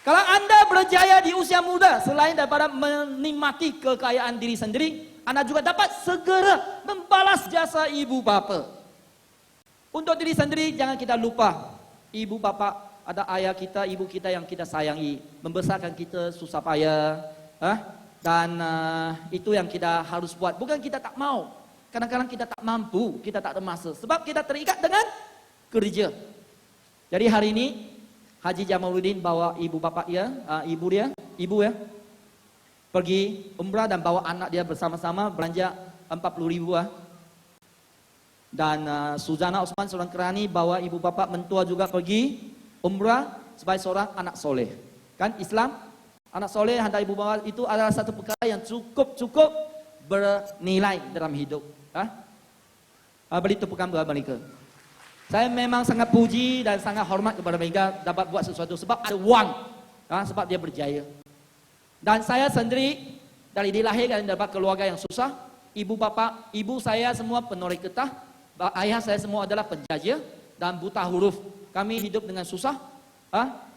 Kalau Anda berjaya di usia muda, selain daripada menikmati kekayaan diri sendiri, Anda juga dapat segera membalas jasa ibu bapa. Untuk diri sendiri, jangan kita lupa. Ibu bapa, ada ayah kita, ibu kita yang kita sayangi. Membesarkan kita susah payah. Dan itu yang kita harus buat. Bukan kita tak mau. Kadang-kadang kita tak mampu, kita tak ada masa. Sebab kita terikat dengan kerja. Jadi hari ini, Haji Jamaluddin bawa ibu bapa dia, ibu ya, pergi umrah dan bawa anak dia bersama-sama belanja 40.000 Dan Suzana Osman seorang kerani bawa ibu bapa mentua juga pergi umrah sebagai seorang anak soleh. Kan Islam, anak soleh hantar ibu bapa itu adalah satu perkara yang cukup bernilai dalam hidup. Beri tepukan buat mereka. Saya memang sangat puji dan sangat hormat kepada mereka dapat buat sesuatu sebab ada wang, sebab dia berjaya. Dan saya sendiri dari dilahirkan dapat keluarga yang susah, ibu saya semua penoreh getah, ayah saya semua adalah penjajah dan buta huruf. Kami hidup dengan susah.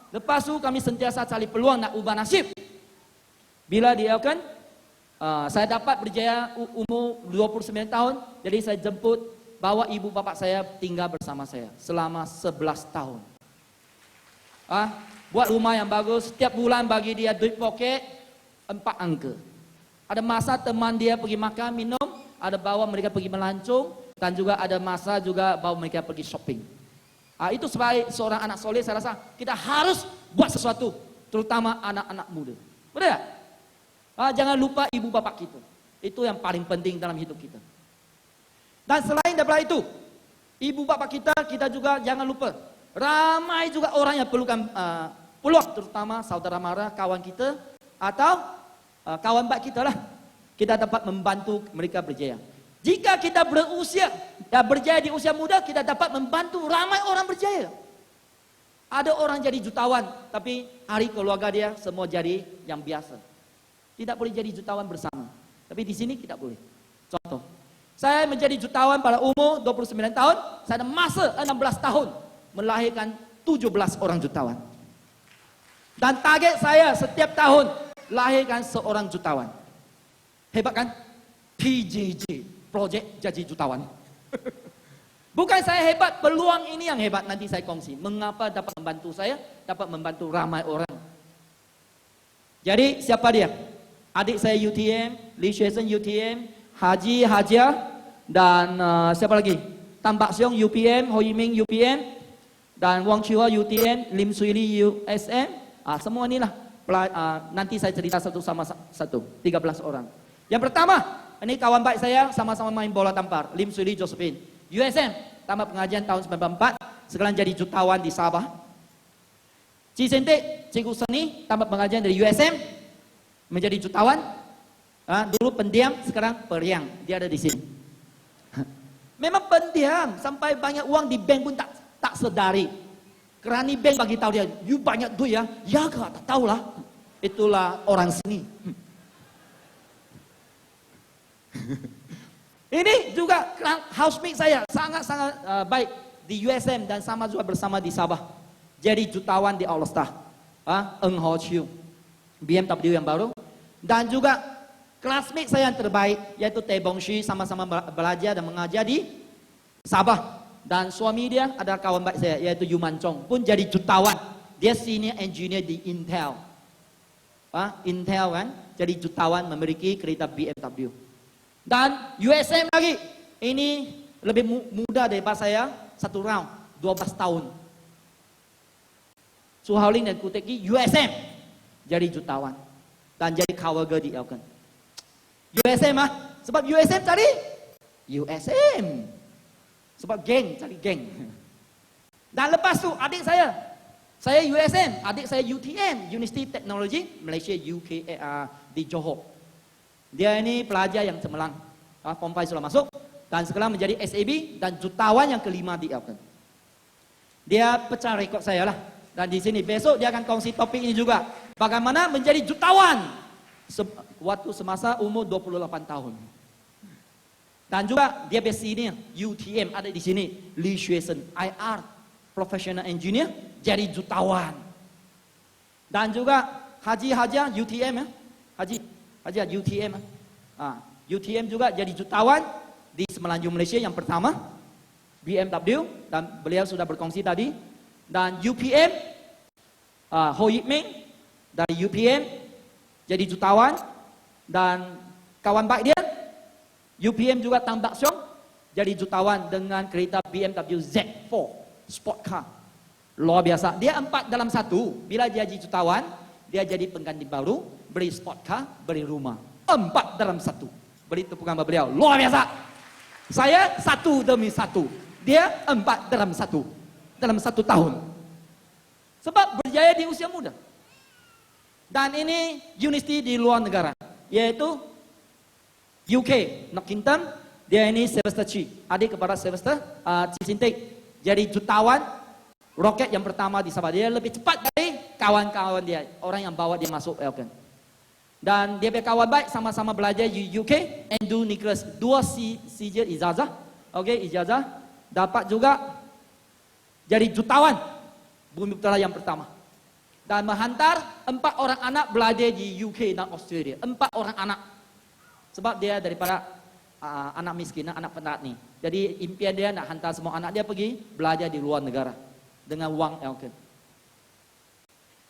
Lepas itu kami sentiasa cari peluang nak ubah nasib. Bila dia saya dapat berjaya umur 29 tahun, jadi saya jemput bawa ibu bapak saya tinggal bersama saya selama 11 tahun. Buat rumah yang bagus, setiap bulan bagi dia duit poket 4 angka. Ada masa teman dia pergi makan, minum, ada bawa mereka pergi melancong, dan juga ada masa juga bawa mereka pergi shopping. Itu sebagai seorang anak soleh saya rasa kita harus buat sesuatu, terutama anak-anak muda. Betul tak? Jangan lupa ibu bapak kita. Itu yang paling penting dalam hidup kita. Dan selain daripada itu, ibu bapak kita juga jangan lupa. Ramai juga orang yang perlukan peluang, terutama saudara mara, kawan kita, atau kawan baik kita lah. Kita dapat membantu mereka berjaya. Jika kita berjaya di usia muda, kita dapat membantu ramai orang berjaya. Ada orang jadi jutawan, tapi hari keluarga dia semua jadi yang biasa. Tidak boleh jadi jutawan bersama. Tapi di sini tidak boleh. Contoh, saya menjadi jutawan pada umur 29 tahun, saya ada masa 16 tahun melahirkan 17 orang jutawan. Dan target saya setiap tahun lahirkan seorang jutawan. Hebat kan? PJJ, Projek Jadi Jutawan. Bukan saya hebat, peluang ini yang hebat, nanti saya kongsi. Mengapa dapat membantu saya, dapat membantu ramai orang. Jadi siapa dia? Adik saya UTM, Lee Xuesen UTM, Haji Hajia, dan siapa lagi? Tan Bak Siong UPM, Ho Yi Ming UPM, dan Wang Chua UTM, Lim Sui Li USM. Semua inilah nanti saya cerita satu sama satu, 13 orang. Yang pertama, ini kawan baik saya sama-sama main bola tampar, Lim Sui Li Josephine. USM, tamat pengajian tahun 94, sekarang jadi jutawan di Sabah. Ci Sentik, Cikgu Seni, tamat pengajian dari USM, menjadi jutawan. Dulu pendiam, sekarang periang. Dia ada di sini. Memang pendiam, sampai banyak uang di bank pun tak sedari. Kerani bank bagi tahu dia, you banyak duit ya? Ya kak, tak tahulah. Itulah orang seni. Ini juga housemate saya, sangat-sangat baik di USM dan sama juga bersama di Sabah. Jadi jutawan di All Star. Eng Ho Chiu, BMW yang baru. Dan juga classmate saya yang terbaik, yaitu Tae Bong Shi, sama-sama belajar dan mengajar di Sabah. Dan suami dia adalah kawan baik saya, yaitu Yu Man Chong, pun jadi jutawan. Dia senior engineer di Intel. Intel kan, jadi jutawan memiliki kereta BMW. Dan USM lagi, ini lebih muda daripada saya, satu round, 12 tahun. Su Hao Ling dan Kuteki, USM, jadi jutawan. Dan jadi kawaga di Elkan. USM sebab USM cari USM. Sebab geng, cari geng. Dan lepas tu adik saya USM, adik saya UTM, University Technology Malaysia UK di Johor. Dia ini pelajar yang cemerlang. Form 5 sudah masuk dan sekarang menjadi SAB dan jutawan yang kelima di Elkan. Dia pecah rekod saya lah. Dan di sini besok dia akan kongsi topik ini juga. Bagaimana menjadi jutawan waktu semasa umur 28 tahun. Dan juga dia sini UTM ada di sini, Lee Xuesen IR Professional Engineer jadi jutawan. Dan juga Haji UTM ya. Haji UTM. UTM juga jadi jutawan di Semenanjung Malaysia yang pertama. BMW dan beliau sudah berkongsi tadi. Dan UPM Ho Yip Ming dari UPM jadi jutawan. Dan kawan baik dia UPM juga Tan Bak Siong jadi jutawan dengan kereta BMW Z4 Sport Car. Luar biasa. Dia 4 dalam 1. Bila dia jadi jutawan, dia jadi pengganti baru, beli sport car, beli rumah. 4 dalam 1. Beri tepukan bagi beliau. Luar biasa. Saya 1 demi 1. Dia 4 dalam 1. Dalam 1 tahun. Sebab berjaya di usia muda. Dan ini universiti di luar negara. Yaitu UK, United Kingdom. Dia ini Sylvester Chi. Adik kepada Sylvester Chi Sintik. Jadi jutawan roket yang pertama di Sabah. Dia lebih cepat dari kawan-kawan dia, orang yang bawa dia masuk Falcon. Dan dia punya kawan baik sama-sama belajar di UK, Andrew Nicholas, 2 CJ ijazah, ijazah, dapat juga jadi jutawan Bumi Putra yang pertama. Dan menghantar 4 orang anak belajar di UK dan Australia, 4 orang anak. Sebab dia daripada anak miskin, anak petani. Jadi impian dia nak hantar semua anak dia pergi belajar di luar negara dengan wang Falcon.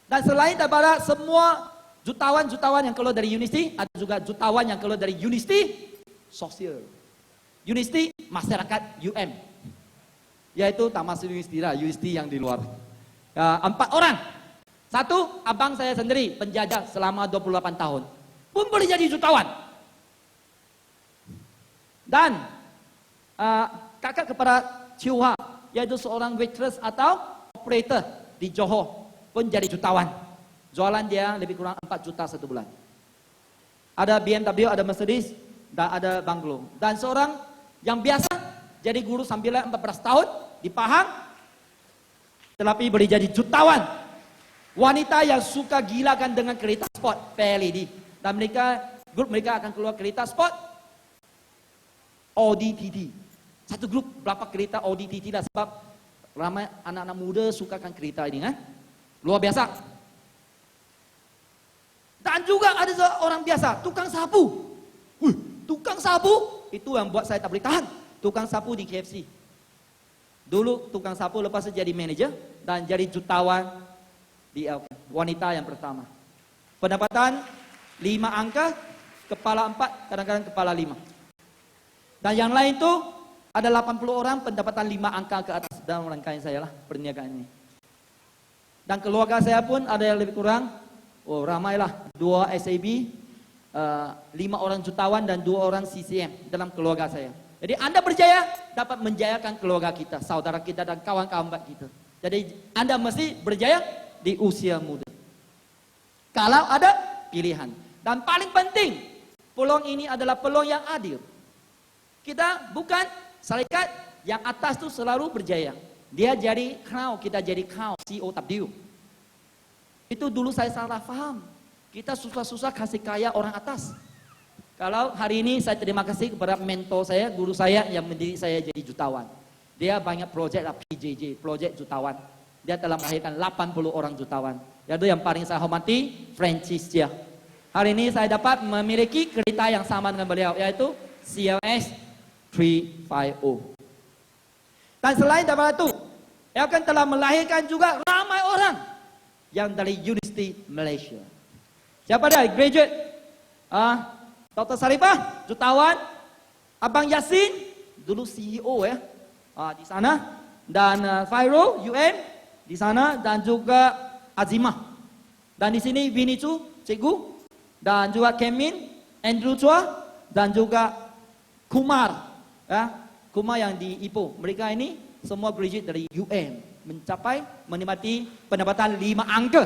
Dan selain daripada semua jutawan-jutawan yang keluar dari universiti, ada juga jutawan yang keluar dari universiti sosial, universiti masyarakat UM, yaitu tak masuk universiti lah, universiti yang di luar. 4 orang. 1, abang saya sendiri penjajah selama 28 tahun pun boleh jadi jutawan. Dan kakak kepada Chiu Ha, yaitu seorang waitress atau operator di Johor pun jadi jutawan. Jualan dia lebih kurang 4 juta 1 bulan. Ada BMW, ada Mercedes, dan ada banglo. Dan seorang yang biasa jadi guru sambil 14 tahun di Pahang, tetapi boleh jadi jutawan. Wanita yang suka gilakan dengan kereta sport PLED. Dan grup mereka akan keluar kereta sport Audi TT. Satu grup berapa kereta Audi TT lah, sebab ramai anak-anak muda sukakan kereta ini kan. Luar biasa. Dan juga ada orang biasa, tukang sapu. Tukang sapu itu yang buat saya tak boleh tahan. Tukang sapu di KFC. Dulu tukang sapu, lepas itu jadi manager dan jadi jutawan di wanita yang pertama. Pendapatan 5 angka, kepala 4, kadang-kadang kepala 5. Dan yang lain tu ada 80 orang pendapatan 5 angka ke atas dalam rangkaian saya lah perniagaan ini. Dan keluarga saya pun ada yang lebih kurang, ramailah, 2 SAB, 5 orang jutawan dan 2 orang CCM dalam keluarga saya. Jadi Anda berjaya dapat menjayakan keluarga kita, saudara kita dan kawan-kawan kita. Jadi Anda mesti berjaya di usia muda. Kalau ada pilihan. Dan paling penting, peluang ini adalah peluang yang adil. Kita bukan syarikat yang atas tu selalu berjaya. Dia jadi crown, kita jadi crown, COW. Itu dulu saya salah faham. Kita susah-susah kasih kaya orang atas. Kalau hari ini saya terima kasih kepada mentor saya, guru saya yang mendidik saya jadi jutawan. Dia banyak projek lah, PJJ, projek jutawan. Dia telah melahirkan 80 orang jutawan. Yaitu yang paling saya hormati, Francis Chia. Hari ini saya dapat memiliki kereta yang sama dengan beliau, yaitu CLS 350. Dan selain daripada itu, Falcon telah melahirkan juga ramai orang yang dari Universiti Malaysia. Siapa dia? Graduate. Dr. Sarifah, jutawan. Abang Yasin, dulu CEO ya, di sana. Dan Fairul, UM, di sana. Dan juga Azimah. Dan di sini Winnie Chu, cikgu. Dan juga Kemin, Andrew Chua. Dan juga Kumar. Kumar yang di Ipoh. Mereka ini semua graduate dari UM. Menikmati pendapatan 5 angka.